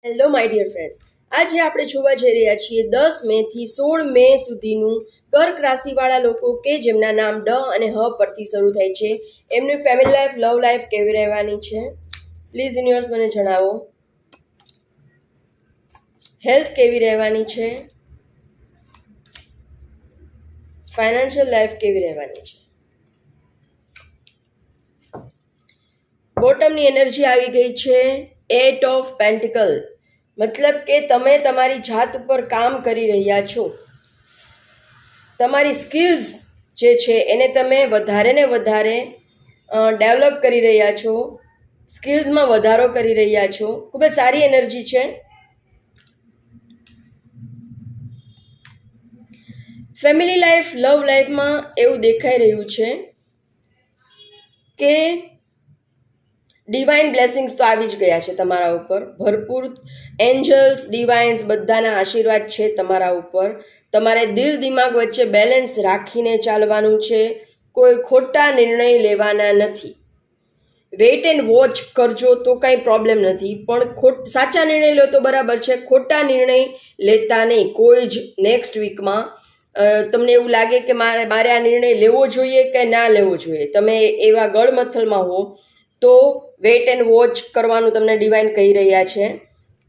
Hello my dear friends, આજે આપણે જોવા જઈ રહ્યા છીએ 10 મે થી 16 મે સુધીનું કર્ક રાશિવાળા લોકો કે જેમના નામ ડ અને હ પરથી શરૂ થાય છે એમની ફેમિલી લાઈફ, લવ લાઈફ કેવી રહેવાની છે. પ્લીઝ યુનિવર્સ મને જણાવો. હેલ્થ કેવી રહેવાની છે, ફાઇનાન્શિયલ લાઈફ કેવી રહેવાની છે. બોટમની એનર્જી આવી ગઈ છે 8 ઓફ પેન્ટિકલ, મતલબ કે તમે તમારી જાત ઉપર કામ કરી રહ્યા છો. તમારી સ્કિલ્સ જે છે એને તમે વધારે ને વધારે ડેવલપ કરી રહ્યા છો, સ્કિલ્સમાં વધારો કરી રહ્યા છો. ખૂબ જ સારી એનર્જી છે. ફેમિલી લાઈફ, લવ લાઈફમાં એવું દેખાઈ રહ્યું છે કે ડિવાઇન બ્લેસિંગ્સ તો આવી જ ગયા છે તમારા ઉપર. ભરપૂર એન્જલ્સ, ડિવાઇન્સ બધાના આશીર્વાદ છે તમારા ઉપર. તમારે દિલ દિમાગ વચ્ચે બેલેન્સ રાખીને ચાલવાનું છે. કોઈ ખોટા નિર્ણય લેવાના નથી. વેઇટ એન્ડ વોચ કરજો તો કાંઈ પ્રોબ્લેમ નથી, પણ સાચા નિર્ણય લો તો બરાબર છે. ખોટા નિર્ણય લેતા નહીં કોઈ જ. નેક્સ્ટ વીકમાં તમને એવું લાગે કે મારે આ નિર્ણય લેવો જોઈએ કે ના લેવો જોઈએ, તમે એવા ગળમથલમાં હો તો વેઇટ એન્ડ વોચ કરવાનું તમને ડિવાઇન કહી રહ્યા છે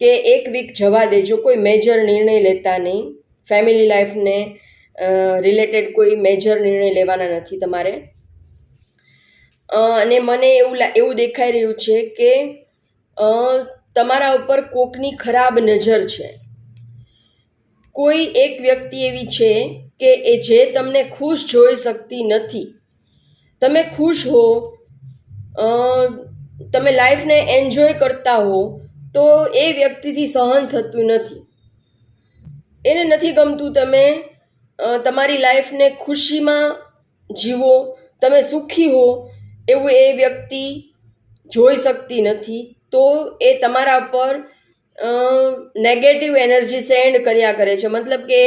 કે એક વીક જવા દેજો. કોઈ મેજર નિર્ણય લેતા નહીં. ફેમિલી લાઈફને રિલેટેડ કોઈ મેજર નિર્ણય લેવાના નથી તમારે. અને મને એવું દેખાઈ રહ્યું છે કે તમારા ઉપર કોકની ખરાબ નજર છે. કોઈ એક વ્યક્તિ એવી છે કે જે તમને ખુશ જોઈ શકતી નથી. તમે ખુશ હો, તમે લાઈફને એન્જોય કરતા હો તો એ વ્યક્તિથી સહન થતું નથી. એને નથી ગમતું તમે તમારી લાઈફને ખુશીમાં જીવો, તમે સુખી હો એવું એ વ્યક્તિ જોઈ શકતી નથી. તો એ તમારા પર નેગેટિવ એનર્જી સેન્ડ કર્યા કરે છે. મતલબ કે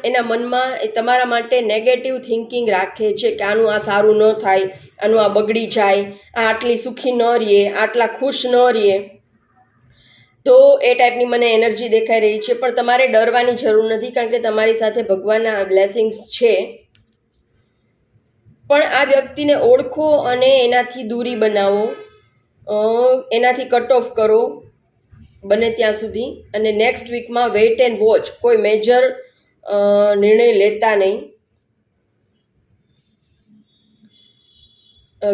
એના મનમાં એ તમારા માટે નેગેટિવ થિંકિંગ રાખે છે કે આનું આ સારું ન થાય, આનું આ બગડી જાય, આ આટલી સુખી ન રહીએ, આટલા ખુશ ન રહીએ. તો એ ટાઈપની મને એનર્જી દેખાઈ રહી છે. પણ તમારે ડરવાની જરૂર નથી, કારણ કે તમારી સાથે ભગવાનના બ્લેસિંગ્સ છે. પણ આ વ્યક્તિને ઓળખો અને એનાથી દૂરી બનાવો, એનાથી કટ ઓફ કરો બને ત્યાં સુધી. અને નેક્સ્ટ વીકમાં વેઇટ એન્ડ વોચ, કોઈ મેજર નિર્ણય લેતા નહીં.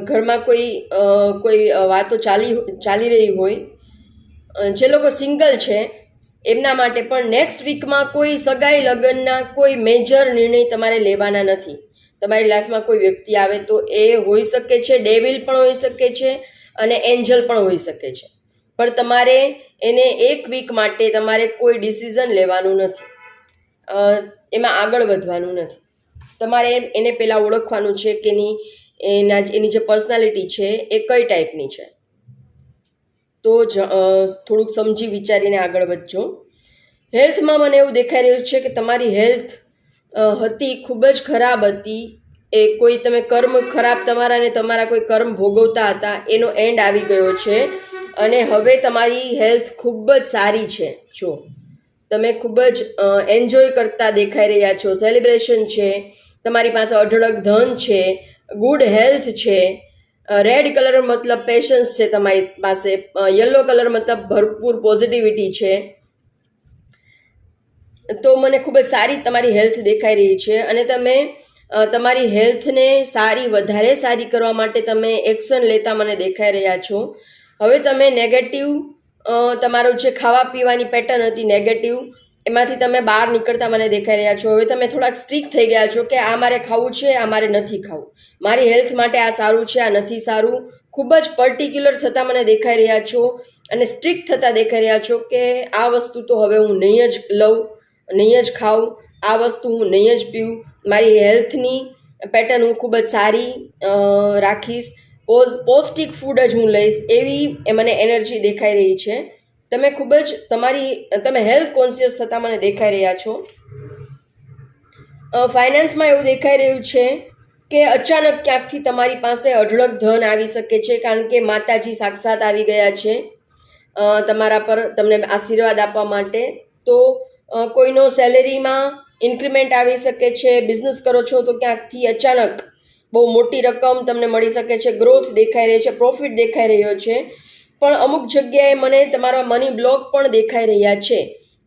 ઘરમાં કોઈ વાતો ચાલી રહી હોય, જે લોકો સિંગલ છે એમના માટે પણ નેક્સ્ટ વીકમાં કોઈ સગાઈ લગ્નના કોઈ મેજર નિર્ણય તમારે લેવાના નથી. તમારી લાઈફમાં કોઈ વ્યક્તિ આવે તો એ હોઈ શકે છે, ડેવિલ પણ હોઈ શકે છે અને એન્જલ પણ હોઈ શકે છે. પણ તમારે એને એક વીક માટે તમારે કોઈ ડિસિઝન લેવાનું નથી, એમાં આગળ વધવાનું નથી. તમારે એને પહેલાં ઓળખવાનું છે કે એની જે પર્સનાલિટી છે એ કઈ ટાઈપની છે. તો થોડુંક સમજી વિચારીને આગળ વધજો. હેલ્થમાં મને એવું દેખાઈ રહ્યું છે કે તમારી હેલ્થ હતી ખૂબ જ ખરાબ હતી. એ કોઈ તમે કર્મ ખરાબ તમારા કોઈ કર્મ ભોગવતા હતા, એનો એન્ડ આવી ગયો છે અને હવે તમારી હેલ્થ ખૂબ જ સારી છે. જો તમે ખૂબ જ એન્જોય કરતા દેખાઈ રહ્યા છો, સેલિબ્રેશન છે, તમારી પાસે અઢળક ધન છે, ગુડ હેલ્થ છે. રેડ કલર મતલબ પેશન્સ છે તમારી પાસે. યલો કલર મતલબ ભરપૂર પોઝિટિવિટી છે. તો મને ખૂબ જ સારી તમારી હેલ્થ દેખાઈ રહી છે અને તમે તમારી હેલ્થને વધારે સારી કરવા માટે તમે એક્શન લેતા મને દેખાઈ રહ્યા છો. હવે તમે નેગેટિવ, તમારું જે ખાવા પીવાની પેટર્ન હતી નેગેટિવ, એમાંથી તમે બહાર નીકળતા મને દેખાઈ રહ્યા છો. હવે તમે થોડાક સ્ટ્રિક્ટ થઈ ગયા છો કે આ મારે ખાવું છે, આ મારે નથી ખાવું, મારી હેલ્થ માટે આ સારું છે, આ નથી સારું. ખૂબ જ પર્ટિક્યુલર થતા મને દેખાઈ રહ્યા છો અને સ્ટ્રિક્ટ થતા દેખાઈ રહ્યા છો કે આ વસ્તુ તો હવે હું નહીં જ લઉં, નહીં જ ખાઉં, આ વસ્તુ હું નહીં જ પીવું, મારી હેલ્થની પેટર્ન હું ખૂબ જ સારી રાખીશ, પૌષ્ટિક ફૂડ જ હું લઈશ, એવી મને એનર્જી દેખાઈ રહી છે. તમે ખૂબ જ તમે હેલ્થ કોન્શિયસ થતા મને દેખાઈ રહ્યા છો. ફાઇનાન્સમાં એવું દેખાઈ રહ્યું છે કે અચાનક ક્યાંકથી તમારી પાસે અઢળક ધન આવી શકે છે, કારણ કે માતાજી સાક્ષાત આવી ગયા છે. તમારા પર તમને આશીર્વાદ આપવા માટે. તો કોઈનો સેલેરીમાં ઇન્ક્રીમેન્ટ આવી શકે છે, બિઝનેસ કરો છો તો ક્યાંકથી અચાનક બહુ મોટી રકમ તમને મળી શકે છે, ગ્રોથ દેખાઈ રહી છે, પ્રોફિટ દેખાઈ રહ્યો છે. પણ અમુક જગ્યાએ મને તમારા મની બ્લોક પણ દેખાઈ રહ્યા છે.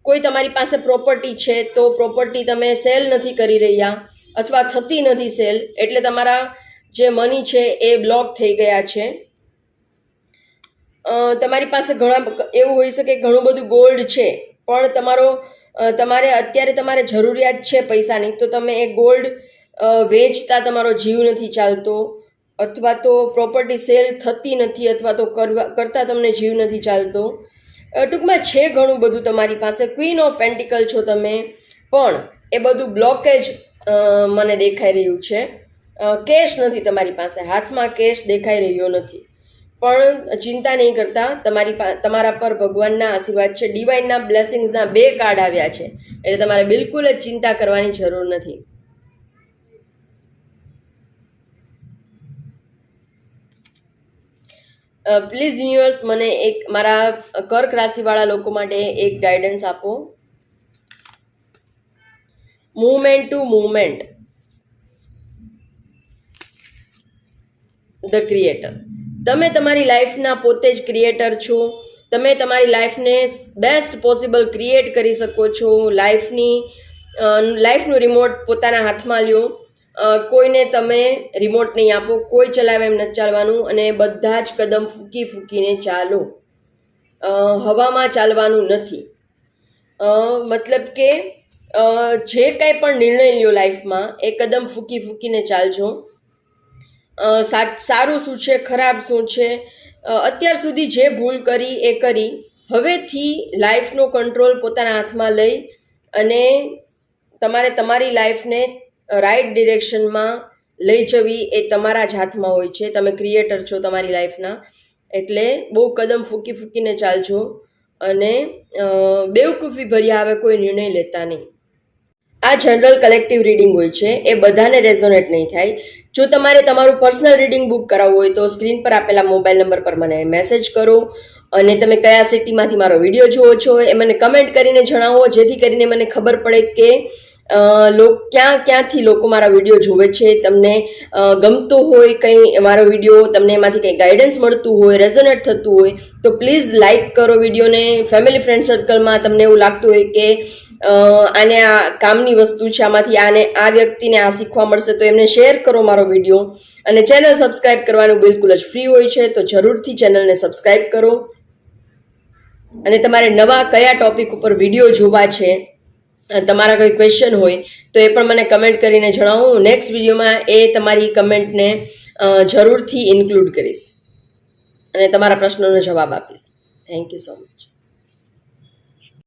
કોઈ તમારી પાસે પ્રોપર્ટી છે તો પ્રોપર્ટી તમે સેલ નથી કરી રહ્યા અથવા થતી નથી સેલ, એટલે તમારા જે મની છે એ બ્લોક થઈ ગયા છે. તમારી પાસે એવું હોઈ શકે ઘણું બધું ગોલ્ડ છે, પણ તમારે અત્યારે જરૂરિયાત છે પૈસાની, તો તમે એ ગોલ્ડ વેચતા તમારો જીવ નથી ચાલતો, અથવા તો પ્રોપર્ટી સેલ થતી નથી, અથવા તો કરતા તમને જીવ નથી ચાલતો. ટૂંકમાં છે ઘણું બધું તમારી પાસે. ક્વીન ઓફ પેન્ટિકલ છો તમે, પણ એ બધું બ્લોકેજ મને દેખાઈ રહ્યું છે. કેશ નથી તમારી પાસે, હાથમાં કેશ દેખાઈ રહ્યો નથી. પણ ચિંતા નહીં કરતા, તમારા પર ભગવાનના આશીર્વાદ છે, ડિવાઇનના બ્લેસિંગ્સના 2 કાર્ડ આવ્યા છે, એટલે તમારે બિલકુલ જ ચિંતા કરવાની જરૂર નથી. પ્લીઝ યુનિવર્સ મને મારા કર્ક રાશિવાળા લોકો માટે એક ગાઈડન્સ આપો. Movement to movement, the creator. તમે તમારી લાઈફના પોતે જ ક્રિએટર છો. તમે તમારી લાઈફને બેસ્ટ પોસિબલ ક્રિએટ કરી શકો છો. લાઈફનું રિમોટ પોતાના હાથમાં લ્યો. કોઈને તમે રિમોટ નહીં આપો, કોઈ ચલાવે એમ નથી ચાલવાનું, અને બધા જ કદમ ફૂંકીને ચાલો. હવામાં ચાલવાનું નથી. મતલબ કે જે કંઈ પણ નિર્ણય લ્યો લાઈફમાં એ કદમ ફૂંકીને ચાલજો. સારું શું છે, ખરાબ શું છે, અત્યાર સુધી જે ભૂલ કરી એ કરી. હવેથી લાઈફનો કંટ્રોલ પોતાના હાથમાં લઈ અને તમારે તમારી લાઈફને રાઈટ ડિરેક્શનમાં લઈ જવી એ તમારા જ હાથમાં હોય છે. તમે ક્રિએટર છો તમારી લાઈફના, એટલે બહુ કદમ ફૂંકીને ચાલજો અને બેવકૂફી ભર્યા હવે કોઈ નિર્ણય લેતા નહીં. આ જનરલ કલેક્ટિવ રીડિંગ હોય છે, એ બધાને રેઝોનેટ નહીં થાય. જો તમારે તમારું પર્સનલ રીડિંગ બુક કરાવવું હોય તો સ્ક્રીન પર આપેલા મોબાઈલ નંબર પર મને મેસેજ કરો, અને તમે કયા સિટીમાંથી મારો વિડીયો જુઓ છો એ મને કમેન્ટ કરીને જણાવો, જેથી કરીને મને ખબર પડે કે ક્યાંથી લોકો મારા વિડીયો જુએ છે. તમને ગમતો હોય કંઈ મારો વિડીયો, તમને એમાંથી કંઈ ગાઈડન્સ મળતું હોય, રેઝોનેટ થતું હોય તો પ્લીઝ લાઇક કરો વિડીયોને. ફેમિલી ફ્રેન્ડ સર્કલમાં તમને એવું લાગતું હોય કે આને આ કામની વસ્તુ છે, આમાંથી આ વ્યક્તિને આ શીખવા મળશે, તો એમને શેર કરો મારો વિડીયો. અને ચેનલ સબસ્ક્રાઈબ કરવાનું બિલકુલ જ ફ્રી હોય છે, તો જરૂરથી ચેનલને સબસ્ક્રાઈબ કરો. અને તમારે નવા કયા ટોપિક ઉપર વિડીયો જોવા છે, તમારા કોઈ ક્વેશ્ચન હોય તો એ પણ મને કમેન્ટ કરીને જણાવો. નેક્સ્ટ વિડીયોમાં એ તમારી કમેન્ટને જરૂરથી ઇન્ક્લુડ કરીશ અને તમારા પ્રશ્નોનો જવાબ આપીશ. Thank you so much.